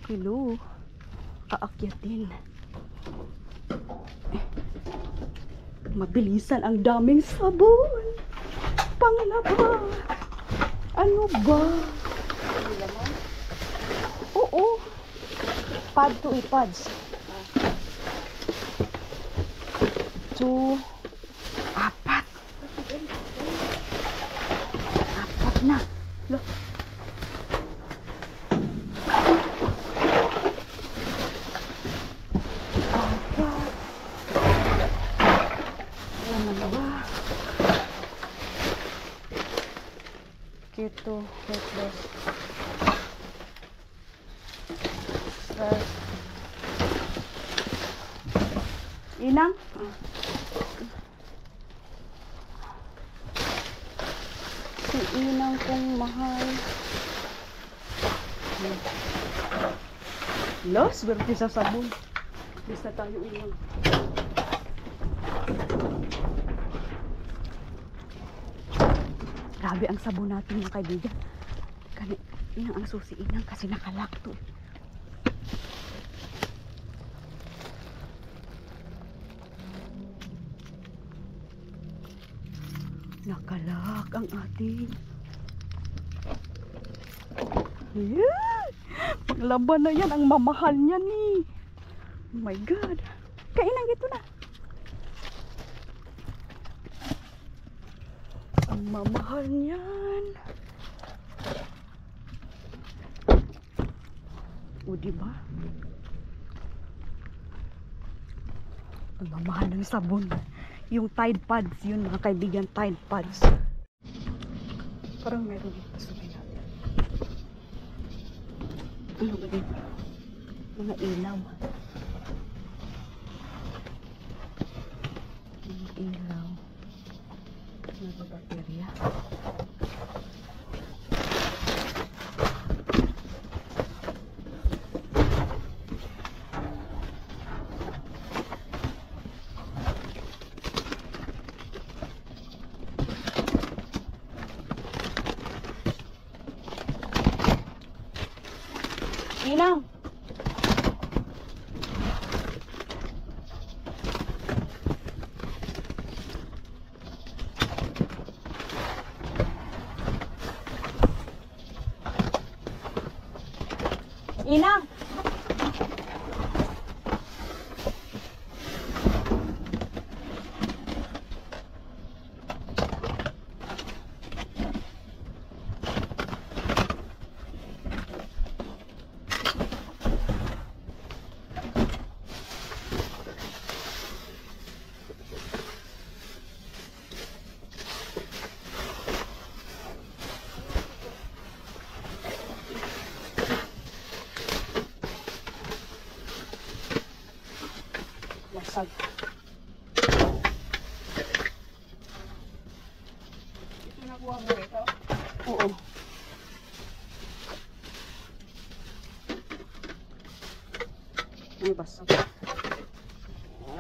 Hello. Aakyatin. Mabilisan, ang daming sabon. Panglaba. Ano ba? Oo. Pad to pads. 2, 4. 4 na. Look. Keto, weight loss. Stress. Inang? Si Inang kong mahal. Los, berarti sa sabon. Bisa tayo Inang. Grabe ang sabon natin mga kaibigan. Inang ang susi Inang kasi nakalak to. Nakalak ang ating. Yeah! Paglaban na yan, ang mamahal niya ni. Oh my God. Kainang ito na. Ang mamahal niyan. O diba? Ang mamahal ng sabon. Yung Tide Pads yun mga kaibigan, Tide Pads. Parang meron dito. Sabihin natin. Ano ba dito? Mga ilaw. Mga ilaw. Mga baterya. Inang! Inang! Masag. Ito nakuha mo ito? Oo. Ay, basag.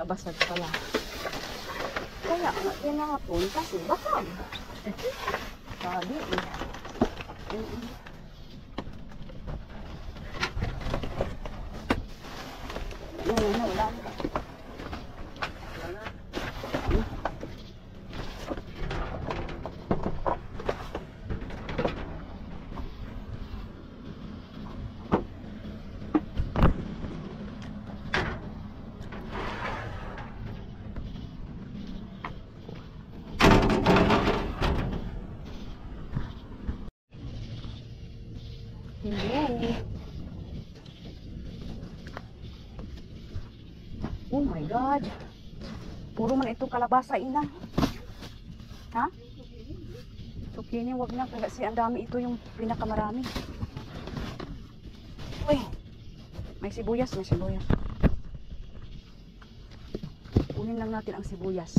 Basag pala. Kaya nga tinapon kasi basag. Sabi eh. Wala na. Hello. Oh my God. Puro man itong kalabasa, Inang. Ha? Zucchini, wag na. Kasi ang dami ito yung pinakamarami. Uy. May sibuyas, may sibuyas. Kunin lang natin ang sibuyas.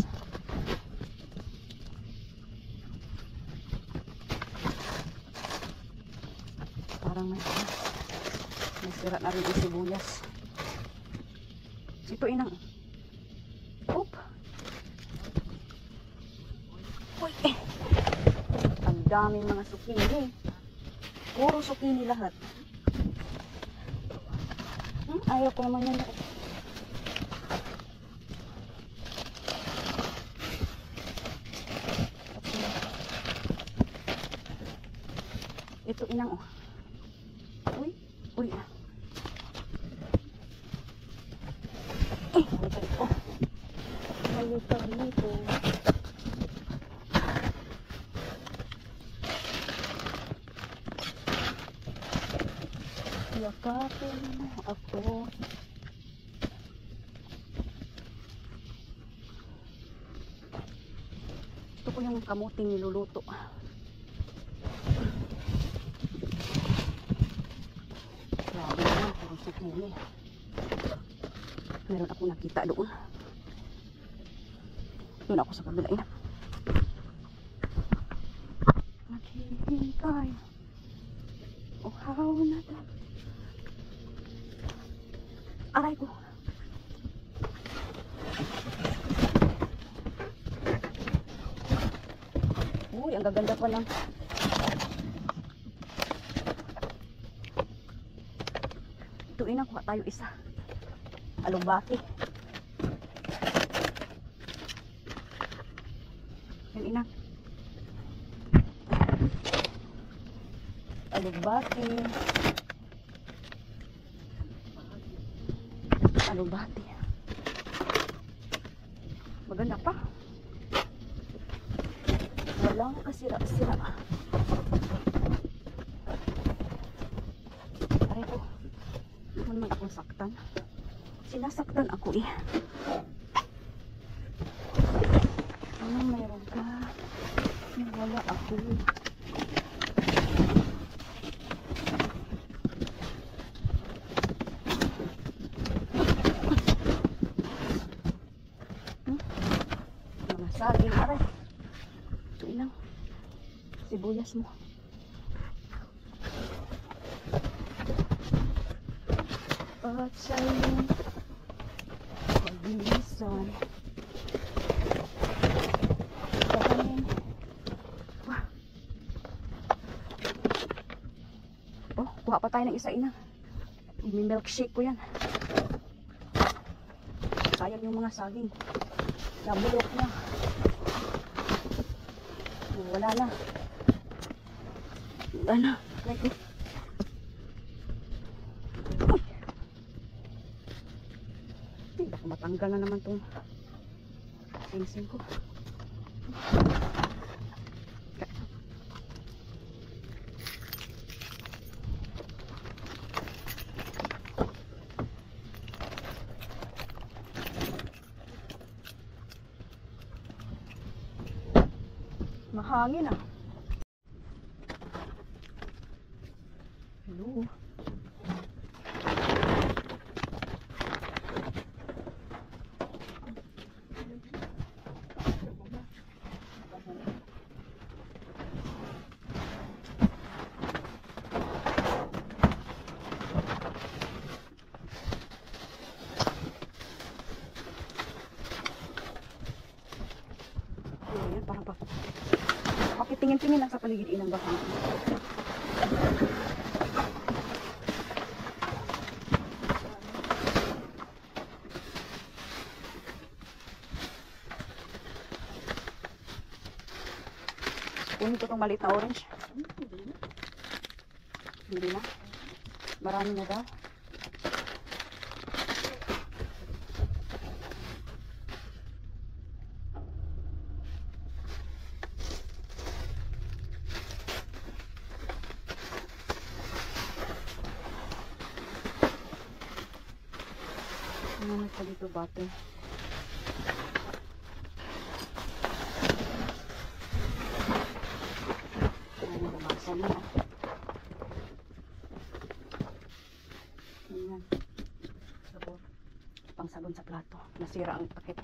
Parang may sira na rin yung sibuyas. Ito Inang. Oop. Uy. Ang daming mga zucchini. Puro zucchini lahat. Ayaw ko naman yan. Ito inang oh. Uy, uy. Oh. Malipad dito. Yakapin mo ako. Gusto ko yung kamuting niluluto. Grabe naman, puro zucchini. Meron ako nakita doon. Doon ako sa kabila. Naghihintay. Oh, how na daw. Aray ko. Uy, ang gaganda pa lang. Ito ina, kuha tayo isa. Alugbati. Yan ina. Alugbati. Alugbati. Maganda pa. Walang kasira-sira. Aray ko. Ano naman akong saktan? Sinasaktan ako eh. Ano mayroon ka? Wala ako. Mga saging. Aray. Ito ilang. Sibuyas mo. At sa'yo pag-bilisan kanin. Oh, kuha pa tayo ng isa ina. I-milkshake ko yan. Sayang yung mga saging. Nabulok na. Wala na. Wala na. Like it. Matanggal na naman itong sing-sing ko. Mahangin ah. Hello. Parang pa. Pakitingin-tingin lang sa paligid inang baka. Kunin ko itong maliit na orange. Hindi na. Marami na daw. Ano pa dito bate? Ano bumasa na? Ayan. Sabon. Pang sabon sa plato. Nasira ang takip.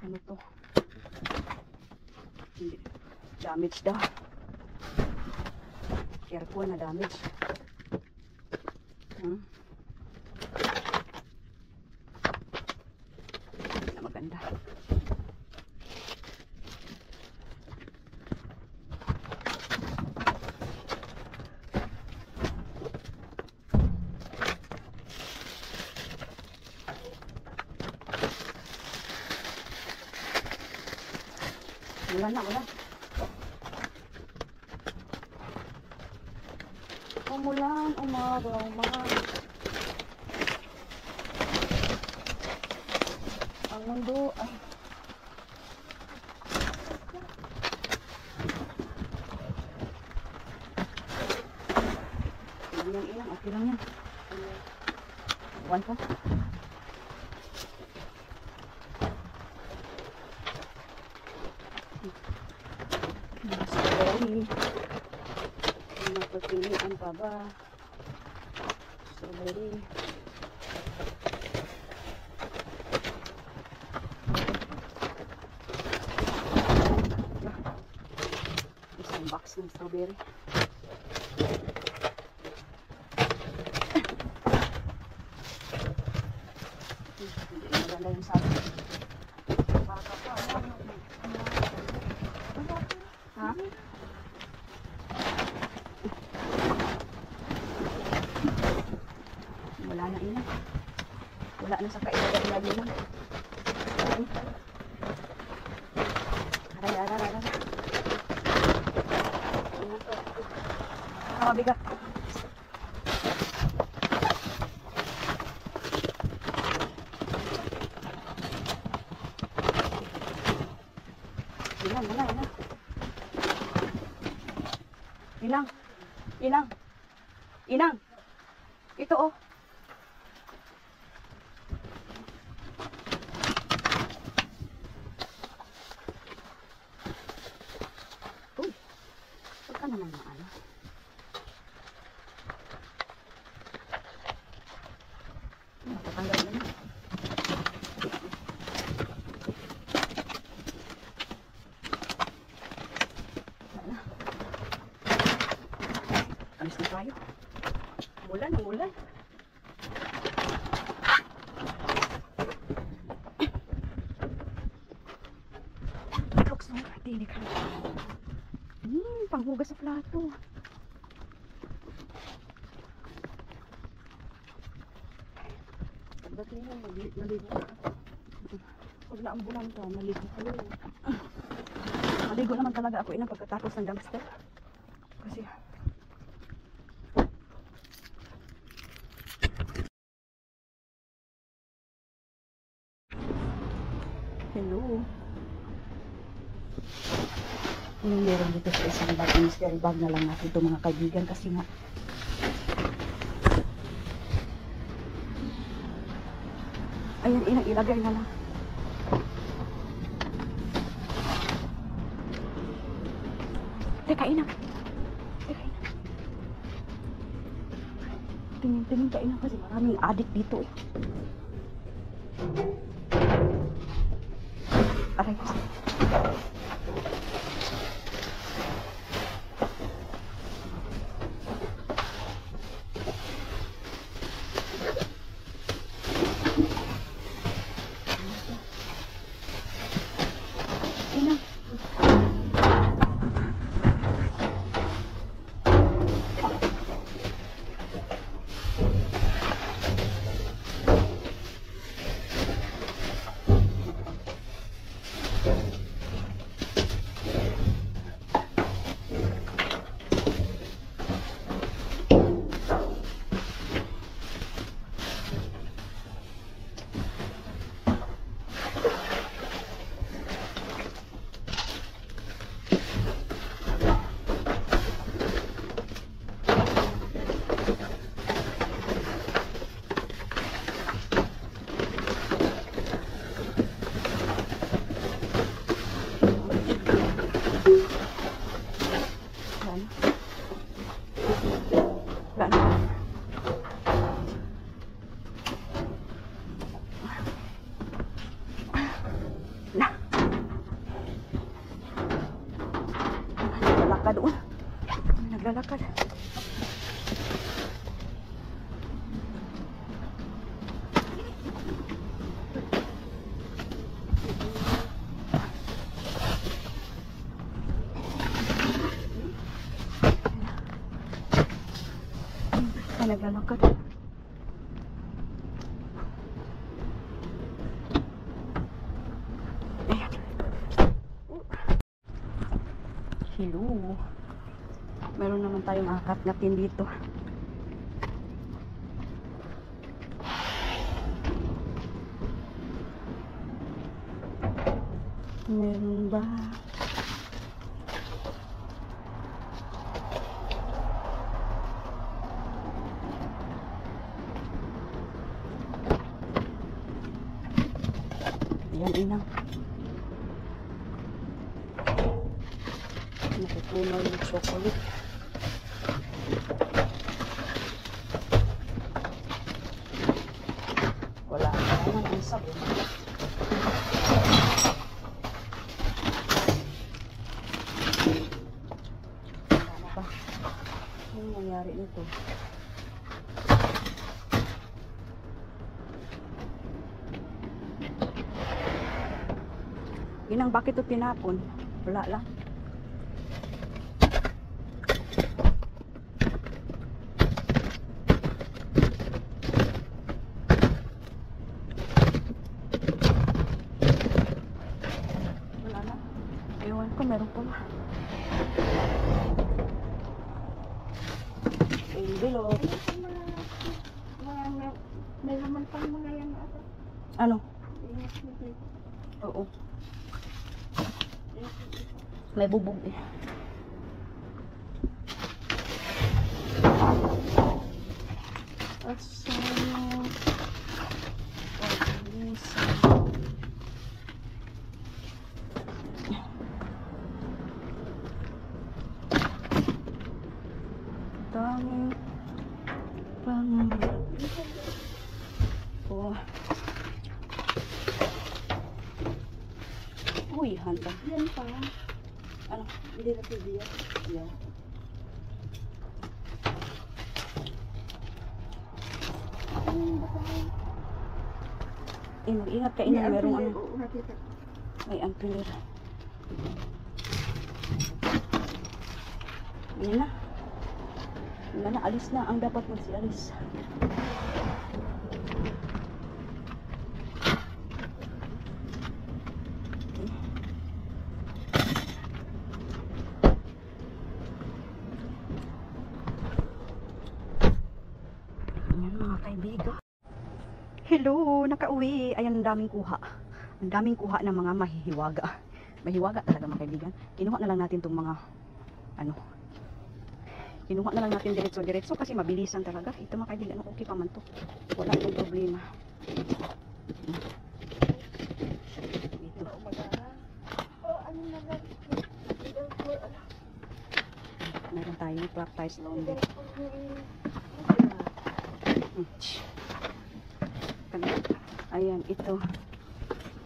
Ano to? Hindi. Damage daw. Aircon na damage. Ulan na, ulan. Umulan, umaga, umaga. Ang mundo ay... Ilang, okay lang yan. One po. Strawberry. Mapagpilian pa ba? Strawberry. Isang box ng strawberry. Maganda yung sabi. Ha? Wala na ina. Wala na sa kailagay lang. Aray, aray, aray. Mabigat. Ilang, ilang, ilang. Ilang. Ilang. Ilang. Ito oh. Uy. Huwag ka naman na ano. Tatanggal na. Alis na tayo. Umulan, umulan. Looks so tinig ka. Panghugas sa plato. Pagdating mo, maligo ka. Pag naambulan ka, maligo ka yun. Maligo naman talaga ako inang pagkatapos ng dumpster. Kasi hello. Yung meron dito sa isang bag, mystery bag na lang natin ito mga kaibigan kasi nga ayan, ilagay na lang. Teka, inang. Teka, inang. Tingin ka, inang, kasi maraming adik dito eh. Aray. Inang. Naglalakad doon. Naglalakad. Naglalakad. Ayan. naman tayo makakatgatin dito. Meron ba? Ayan, inang. Nakutunaw yung chocolate. Wala naman ang sabon. Wala pa. Anong nangyari nito? Inang, bakit ito tinapon? Wala lang. Wala na. Ewan ko, meron pa ba? Bilog. May laman pang mga yan ata. Ano? Oo. May bubog eh. Asano. Daming pangarap. Oh. Uy, hanta. Yan pa. Ano? Hindi na pwede yan. Yeah. Mag-ingat ka, ina. Merong ano. May ampere. Ayan na. Wala na, alis na. Ang dapat magsialis. Ayan mga kaibigan. Hello, nakauwi. Ayan, ang daming kuha. Ang daming kuha ng mga mahihiwaga. Mahiwaga talaga mga kaibigan. Kinuha na lang natin itong mga ano. Kinuha na lang natin diretso-diretso kasi mabilisan talaga. Ito mga kaibigan, okay pa man to. Wala itong problema. Ito. Meron tayong practice laundry. Ayan, ito.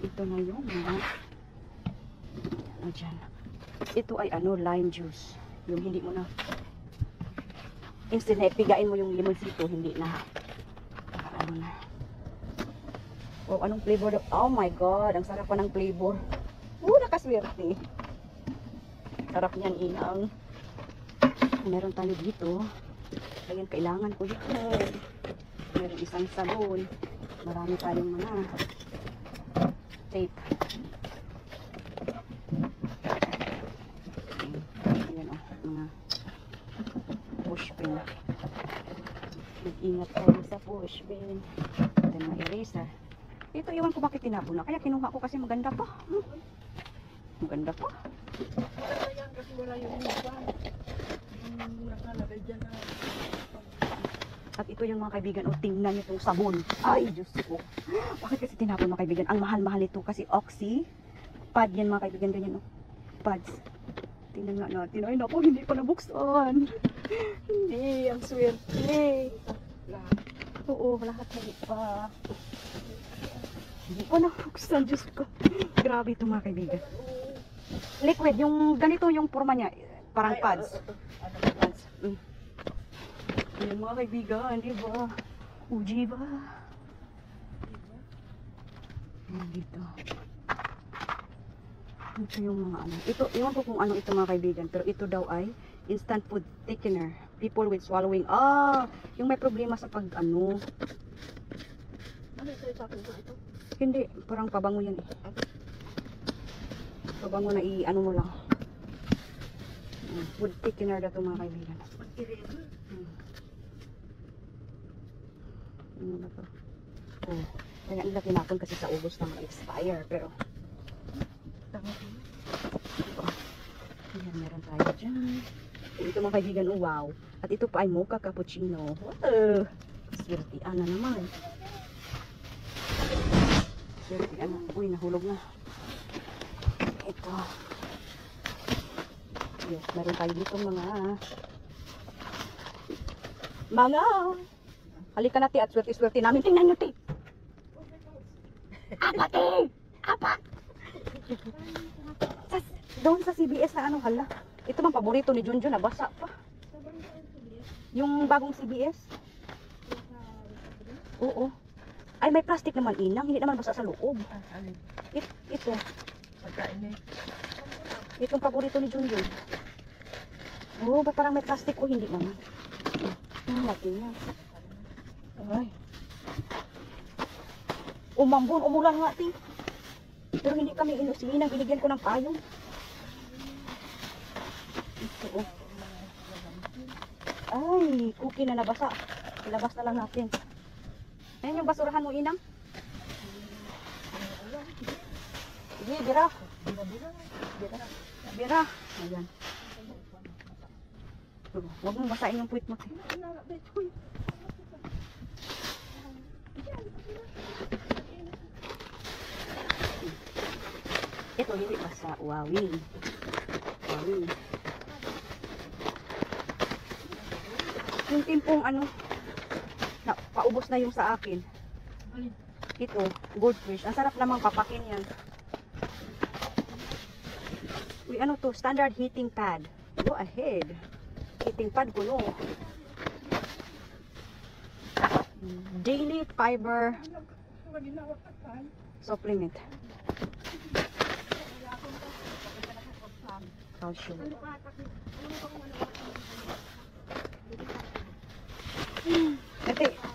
Ito na yung mga ano dyan. Ito ay ano, lime juice. Yung hindi mo na instant na ipigain mo yung limoncito, hindi na ano na. Wow, anong flavor? Oh my god, ang sarap pa ng flavor. Nakaswerte. Sarap niyan, inang. Meron tayo dito. Ayan, kailangan ko dito. Meron isang sabon. Marami tayong mga tape. Ayan o, mga pushpin. Mag-ingat tayo sa pushpin. Ito yung mga eraser. Ito, iwan ko bakit tinapon na. Kaya kinuha ko kasi maganda pa. Maganda pa. Ayan kasi wala yung iba. Nakalagay dyan na. At ito yung mga kaibigan, o tingnan nyo itong sabon. Ay, Diyos ko. Bakit kasi tinapon mga kaibigan? Ang mahal-mahal ito kasi Oxy. Pad yan mga kaibigan, ganyan o. Pads. Tingnan nga natin. Ay naku, hindi pa nabuksan. Hindi, ang swerte. Oo, lahat hindi pa. Hindi pa nabuksan, Diyos ko. Grabe ito mga kaibigan. Liquid, yung ganito yung forma niya. Parang pads. Pads. Ayan mga kaibigan, di ba? Uji ba? Ayan dito. Ito yung mga ano. Ito, iwan ko kung ano ito mga kaibigan. Pero ito daw ay instant food thickener. People with swallowing. Yung may problema sa pag ano. Ano ito sa akin ito? Hindi, parang pabango yan eh. Pabango na i-ano mo lang. Wood thickener na ito mga kaibigan. Mag-eraser. Ano ba ito? Oh, kaya nila tinapon kasi sa ubos na ma-expire. Pero, ito. Ayan, meron tayo dyan. Ito mga kaibigan, oh wow. At ito pa ay mocha cappuccino. Wow! Swertian na naman. Swertian na. Uy, nahulog na. Ito. Yes, meron tayo dito mga halika na ti at swerte-swerte namin. Tingnan nyo ti. Apa ti? Apa? Doon sa CBS na ano hala. Ito bang paborito ni Junjun, nabasa pa. Yung bagong CBS. Oo. Ay, may plastic naman inang, hindi naman basa sa loob. Ito. Itong paborito ni Junjun. Oo, ba parang may plastic o hindi naman. Laki niya. Ay. Umambon, umulan nga ti. Pero hindi kami inusin, binigyan ko ng payong. Ito oh. Ay, cookie na nabasa. Ilabas na lang natin. Ayan yung basurahan mo, inang. Sige, bira. Bira. Ayan. Huwag mong basain yung puwit mo. Ito, hindi basa. Wawin. Wawin. Yung timpong ano, paubos na yung sa akin. Ito, goldfish. Ang sarap namang papakin yan. Uy, ano to? Standard heating pad. Go ahead. Heating pad ko, no? Daily fiber supplement. Calcium.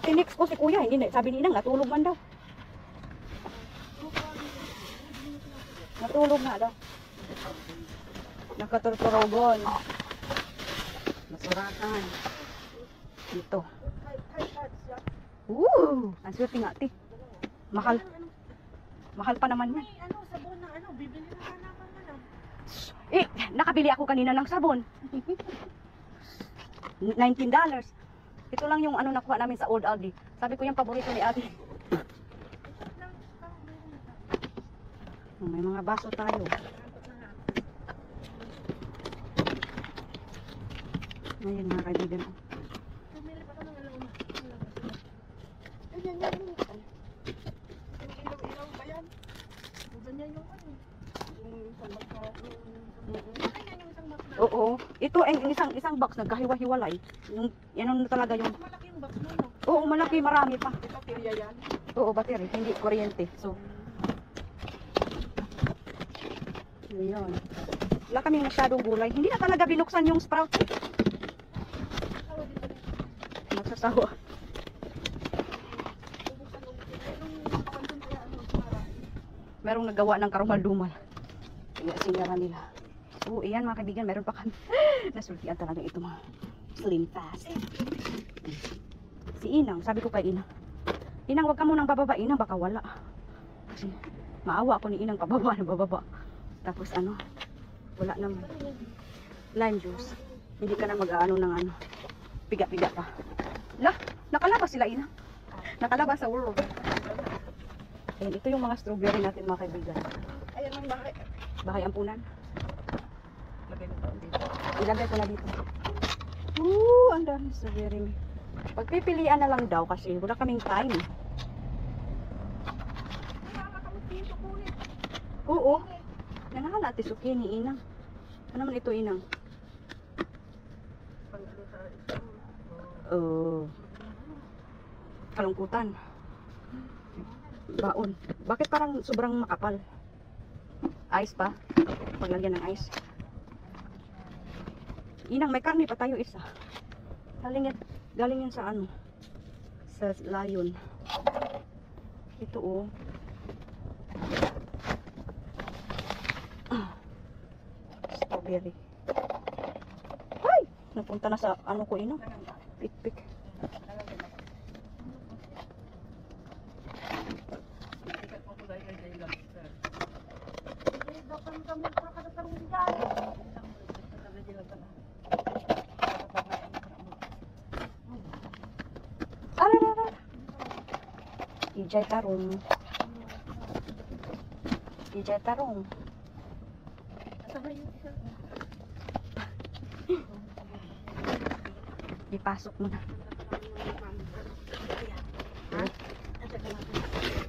Tinix ko si kuya, hindi na. Sabi ni Inang, natulog man daw. Natulog na daw. Nakaturturogon. Masuratan. Dito. Ang swerte nga, ti. Mahal. Mahal pa naman yan. Ano, sabon na ano, bibili na naman ano. Eh, nakabili ako kanina ng sabon. $19. Ito lang yung ano nakuha namin sa Old Aldi. Sabi ko yung paborito ni ate. May mga baso tayo. Ayan mga kaibigan. Bumili pa ka ng alauna. Ayan, yan. Ilaw-ilaw ba yan? Ganyan yung ano. Yung isang magka... Ganyan yung isang magka... Oo. Ito ang isang box nagkahiwa-hiwalay. Yung yan ang talaga yung Malaki yung box mo, no? oo, malaki, marami pa. Ito, pirya yan. Oo, battery, hindi kuryente. So, yun. Wala kaming masyadong gulay. Hindi na talaga binuksan yung sprout. Nagsasawa. Merong nagawa ng karumal-dumal. Kaya sinara nila. Oo, iyan mga kaibigan, meron pa kami. Nasultian talaga ito mga slim fast. Si Inang, sabi ko kay Inang, Inang, wag ka munang bababa, Inang, baka wala. Kasi maawa ako ni Inang pababa na bababa. Tapos ano, wala naman. Lime juice. Hindi ka na mag-ano ng ano, piga-piga pa. Lah, nakalabas sila, Inang. Nakalabas sa world. Ayan, ito yung mga strawberry natin mga kaibigan. Ayan ang bahay. Bahay ampunan. Lagay mo pa dito. Ilagay ko na dito. Ang dami strawberry. Pagpipilian na lang daw kasi wala kaming time. Oo. Nanahan natin suki ni Inang. Ano naman ito, Inang? Kalungkutan. Baon. Bakit parang sobrang makapal? Ice pa? Paglagyan ng ice. Inang, may karne pa tayo isa. Galing yan sa ano? Sa lion. Ito oh. Strawberry. Napunta na sa ano ko ino. Pikpik. Ala. Ijay tarong. Ijay tarong. Ipasok mo na.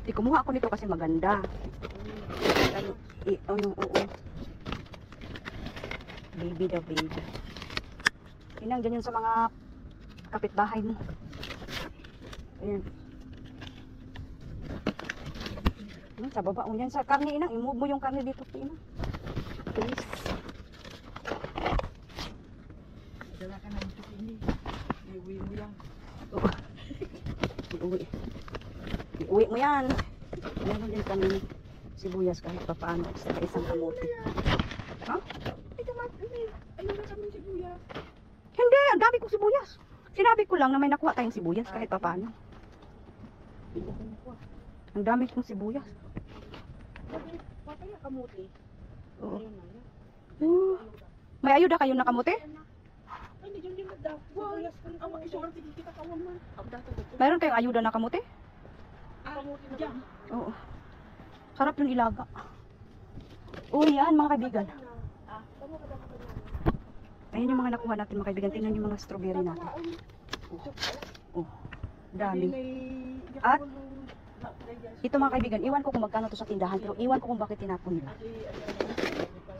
Di kumuha ako nito kasi maganda. Oh, yung oo. Baby daw, baby. Inang dyan yun sa mga kapitbahay mo. Ayan. Sa baba mo yan. Sa karne, inang. I-move mo yung karne dito, inang. Please. Dala ka ng tukini. Iuwi mo lang. Oo. Iuwi mo yan. Meron din kami sibuyas kahit pa paano sa isang kamote. Ha? Ayun na kami sibuyas. Hindi, ang dami kong sibuyas. Sinabi ko lang na may nakuha tayong sibuyas kahit pa paano. Ang dami kong sibuyas. Patay na kamuti. Oo. Ayun na. May ayuda kayo na kamote? Ay, hindi dyan yung daw. Sibuyas ko. Ang makisuwar, sige kita kawan man. Ang dato dito. Mayroon kayong ayuda na kamote? Kamuti na dyan. Oo. Sarap yung ilaga. Oo, yan mga kaibigan. Kamu ka dapat na. Ayan yung mga nakuha natin mga kaibigan. Tingnan yung mga strawberry natin. Oh, dami. At ito mga kaibigan, iwan ko kung magkano to sa tindahan, pero iwan ko kung bakit tinapon nila.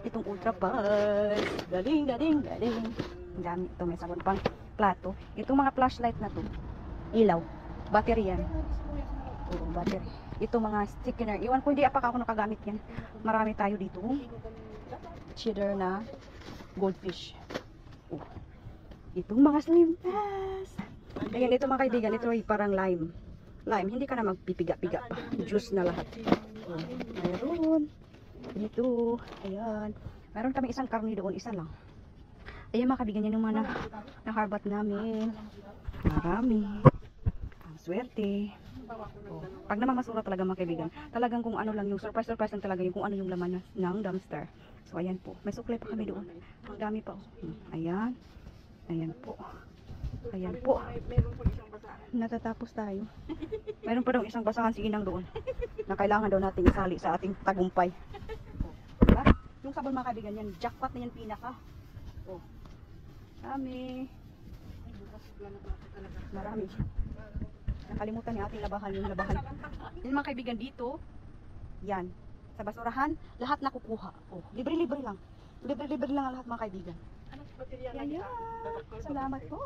Itong ultra bus. Galing. Ang dami. Ito may sabon pang plato. Itong mga flashlight na to, ilaw. Battery yan. Oo, battery. Ito mga sticker. Iwan ko, hindi pa ako nakagamit yan. Marami tayo dito. Cheddar na goldfish. Oh. Itong mga slim pass. Ayan, ito mga kaibigan, ito ay parang lime. Lime, hindi ka na magpipiga-piga pa. Juice na lahat. Oh, mayroon. Dito. Ayan. Meron kami isang karne doon, isa lang. Ayan mga kaibigan, yan yung mga na-harbat namin. Marami. Ang swerte. Oh. Pag naman masura talaga mga kaibigan, talagang kung ano lang yung surprise lang talaga yung kung ano yung laman ng dumpster. So ayan po, may suklay pa kami doon. Ang dami pa. Ayan. Ayan po. Ayan po. Meron pa isang basahan. Natatapos tayo. Mayroon pa daw isang basahan si Inang doon na kailangan daw nating isali sa ating tagumpay. Diba? Yung sabon mga kaibigan yan, jackpot na yan pinaka. Oh. Dami. Marami. Nakalimutan ni ating labahan yung labahan. Yung mga kaibigan dito, yan. Sa basurahan, lahat nakukuha. Oh, libre-libre lang. Libre-libre lang ang lahat mga kaibigan. Anong baterya na Ayan. Salamat po.